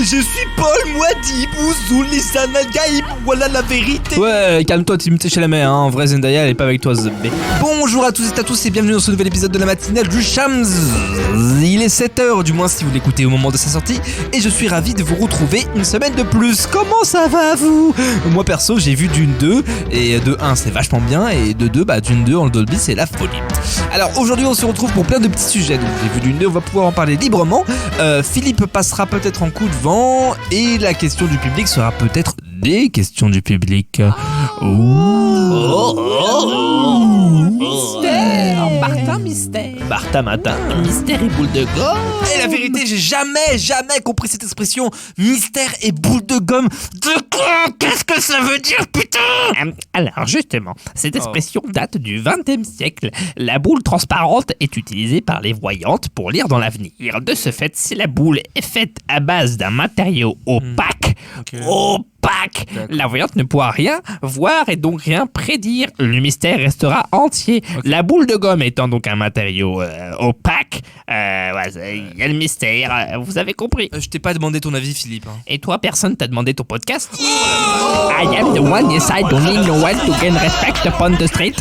je suis Paul Mouadib, Ouzoul, Lissan Al-Gaïb, voilà la vérité. Ouais, calme-toi Timothée Chalamet, hein. En vrai Zendaya elle est pas avec toi Zebé. Bonjour à tous et à tous et bienvenue dans ce nouvel épisode de la matinale du Shams. Il est 7h, du moins si vous l'écoutez au moment de sa sortie, et je suis ravi de vous retrouver une semaine de plus. Comment ça va vous? Moi perso j'ai vu Dune 2, et de 1 c'est vachement bien, et de 2, Dune 2 en Dolby c'est la folie. Alors aujourd'hui on se retrouve pour plein de petits sujets, donc j'ai vu Dune 2, on va pouvoir en parler librement. Philippe passera peut-être en coup de vent, et la question du public sera peut-être des questions du public. Mystère, Martin Mystère. Martin Matin. Mystère et boule de gomme. Et la vérité, j'ai jamais compris cette expression mystère et boule de gomme. De quoi? Qu'est-ce que ça veut dire, putain? Alors justement, cette expression date du XXe siècle. La boule transparente est utilisée par les voyantes pour lire dans l'avenir. De ce fait, si la boule est faite à base d'un matériau opaque, la voyante ne pourra rien voir et donc rien prédire. Le mystère restera entier. La boule de gomme étant donc un matériau opaque, il y a le mystère. Vous avez compris. Je t'ai pas demandé ton avis, Philippe. Et toi, personne t'a demandé ton podcast? I am the one, yes I don't need no one to gain respect upon the street.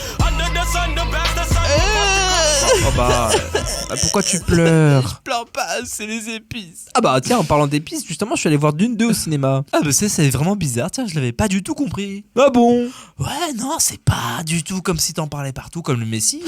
Pourquoi tu pleures? Je pleure pas, c'est les épices. Ah bah tiens, en parlant d'épices, justement, je suis allé voir Dune 2 au cinéma. Ah bah c'est vraiment bizarre, tiens, je l'avais pas du tout compris. Ah bon? Ouais, non, c'est pas du tout comme si t'en parlais partout, comme le Messie.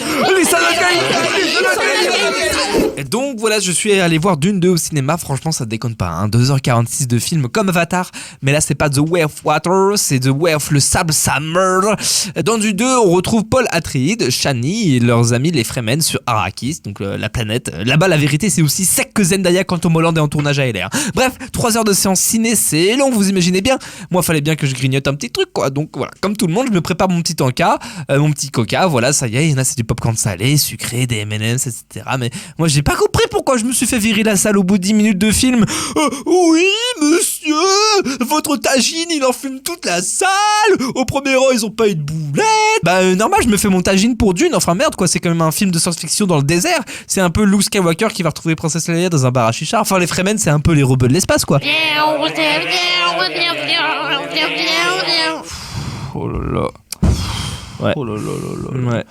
Et donc voilà, je suis allé voir Dune 2 au cinéma, franchement ça déconne pas, hein. 2h46 de film comme Avatar, mais là c'est pas The Way of Water, c'est The Way of le sable, ça meurt. Dans Dune 2, on retrouve Paul Atreides, Chani et leurs amis les Fremen sur Arrakis, donc la planète. Là-bas la vérité c'est aussi sec que Zendaya quand Tom Holland est en tournage à LR. Bref, 3 heures de séance ciné, c'est long, vous imaginez bien. Moi fallait bien que je grignote un petit truc quoi, donc voilà, comme tout le monde je me prépare mon petit tanka, mon petit coca, voilà ça y est, il y en a c'est du popcorn salé, sucré, des M&M's, etc. Mais moi j'ai pas compris pourquoi je me suis fait virer la salle au bout de 10 minutes de film. Oui monsieur, votre tagine il en fume toute la salle, au premier rang ils ont pas eu de boulette. Normal je me fais mon tagine pour Dune, enfin merde quoi, c'est quand même un film de science-fiction dans le désert, c'est un peu Luke Skywalker qui va retrouver Princesse Leia dans un bar à chicha, enfin les Fremen c'est un peu les rebeux de l'espace quoi. Oh là là. Ouais. Oh là là là là. Ouais.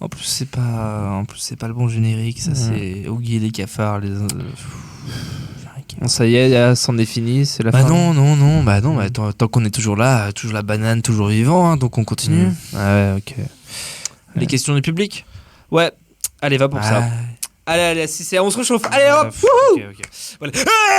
En plus c'est pas le bon générique, ça c'est Oogie et les cafards, les Bon, ça y est, c'en est fini, c'est la fin. Non, tant qu'on est toujours là, toujours la banane, toujours vivant, hein, donc on continue. Ouais, ok. Les questions du public? Ouais, allez, va pour ça. Allez, on se réchauffe. Allez hop. Ok. Voilà.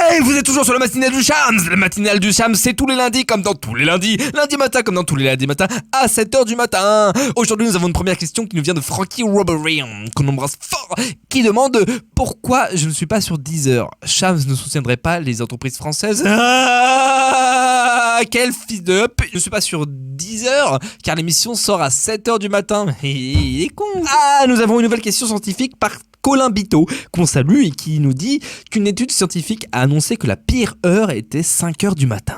Hey, vous êtes toujours sur la matinale du Shams. La matinale du Shams, c'est tous les lundis comme dans tous les lundis. Lundi matin comme dans tous les lundis matins à 7h du matin. Aujourd'hui, nous avons une première question qui nous vient de Frankie Robbery, qu'on embrasse fort, qui demande pourquoi je ne suis pas sur Deezer. Shams ne soutiendrait pas les entreprises françaises. Quel fils de up. Je ne suis pas sur Deezer car l'émission sort à 7h du matin. Il est con. Nous avons une nouvelle question scientifique par Colin Bito, qu'on salue et qui nous dit qu'une étude scientifique a annoncé que la pire heure était 5h du matin.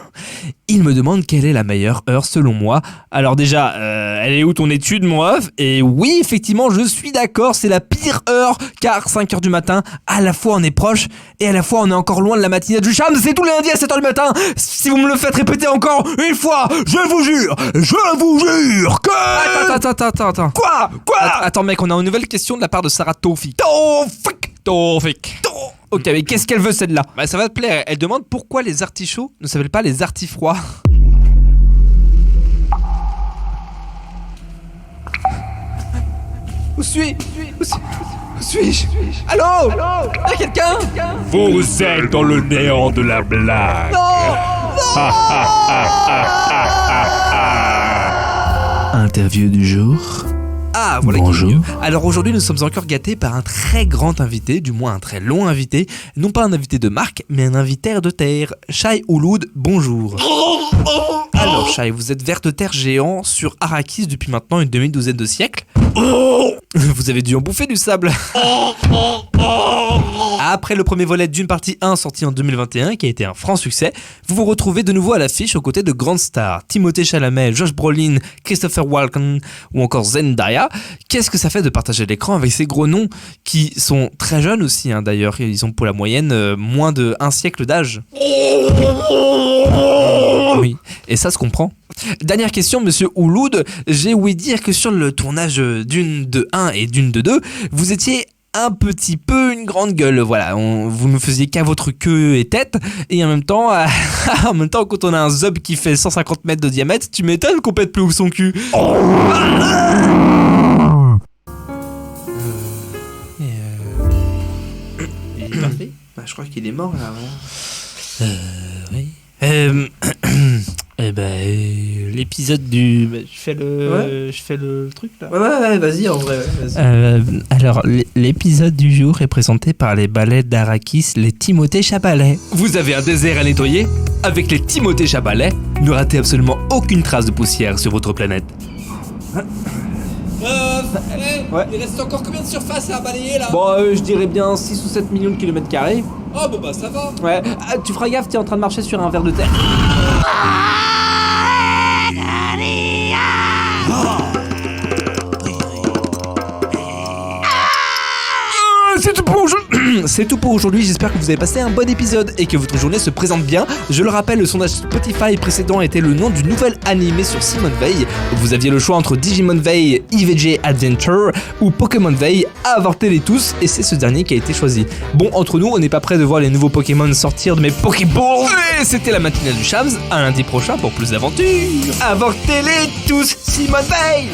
Il me demande quelle est la meilleure heure selon moi. Alors déjà, elle est où ton étude, mon ref? Et oui, effectivement, je suis d'accord, c'est la pire heure, car 5h du matin, à la fois on est proche et à la fois on est encore loin de la matinale du Shams. C'est tous les lundis à 7h du matin. Si vous me le faites répéter encore une fois, je vous jure que... Attends. Quoi? Attends mec, on a une nouvelle question de la part de Sarah Taufik. Ok, mais qu'est-ce qu'elle veut celle-là? Ça va te plaire, elle demande pourquoi les artichauts ne s'appellent pas les artifroids. Où suis-je? Allô? Y'a quelqu'un? Vous êtes dans le néant de la blague. Interview du jour. Voilà. Bonjour. Alors aujourd'hui nous sommes encore gâtés par un très grand invité, du moins un très long invité, non pas un invité de marque, mais un invité de terre. Shai Hulud, bonjour. Alors Shai, vous êtes ver de terre géant sur Arrakis depuis maintenant une demi-douzaine de siècles. Vous avez dû en bouffer du sable. Après le premier volet d'une partie 1 sorti en 2021 qui a été un franc succès, vous vous retrouvez de nouveau à l'affiche aux côtés de grandes stars, Timothée Chalamet, Josh Brolin, Christopher Walken ou encore Zendaya. là, qu'est-ce que ça fait de partager l'écran avec ces gros noms qui sont très jeunes aussi, hein, d'ailleurs. Ils ont pour la moyenne moins de 1 siècle d'âge. Oui, et ça se comprend. Dernière question, monsieur Ouloud. J'ai ouï dire que sur le tournage d'une de 1 et d'une de 2, vous étiez un petit peu une grande gueule, voilà, vous ne faisiez qu'à votre queue et tête, et en même temps, quand on a un zob qui fait 150 mètres de diamètre, tu m'étonnes qu'on pète plus ouf son cul. Il est parti ? Bah, je crois qu'il est mort là. Oui. L'épisode du... Je fais le truc là. Ouais, vas-y, en vrai, vas-y. Alors, l'épisode du jour est présenté par les balais d'Arakis, les Timothée Chabalet. Vous avez un désert à nettoyer ? Avec les Timothée Chabalet, ne ratez absolument aucune trace de poussière sur votre planète. Ouais. Il reste encore combien de surface à balayer là? Bon, je dirais bien 6 ou 7 millions de kilomètres carrés. Oh bah ça va. Ouais, tu feras gaffe, t'es en train de marcher sur un ver de terre. C'est tout pour aujourd'hui, j'espère que vous avez passé un bon épisode et que votre journée se présente bien. Je le rappelle, le sondage Spotify précédent était le nom du nouvel animé sur Simone Veil. Vous aviez le choix entre Digimon Veil, EVJ Adventure ou Pokémon Veil, avortez-les tous et c'est ce dernier qui a été choisi. Bon, entre nous, on n'est pas prêt de voir les nouveaux Pokémon sortir de mes Pokéballs. Et c'était la matinale du Shams, à lundi prochain pour plus d'aventures. Avortez-les tous, Simone Veil.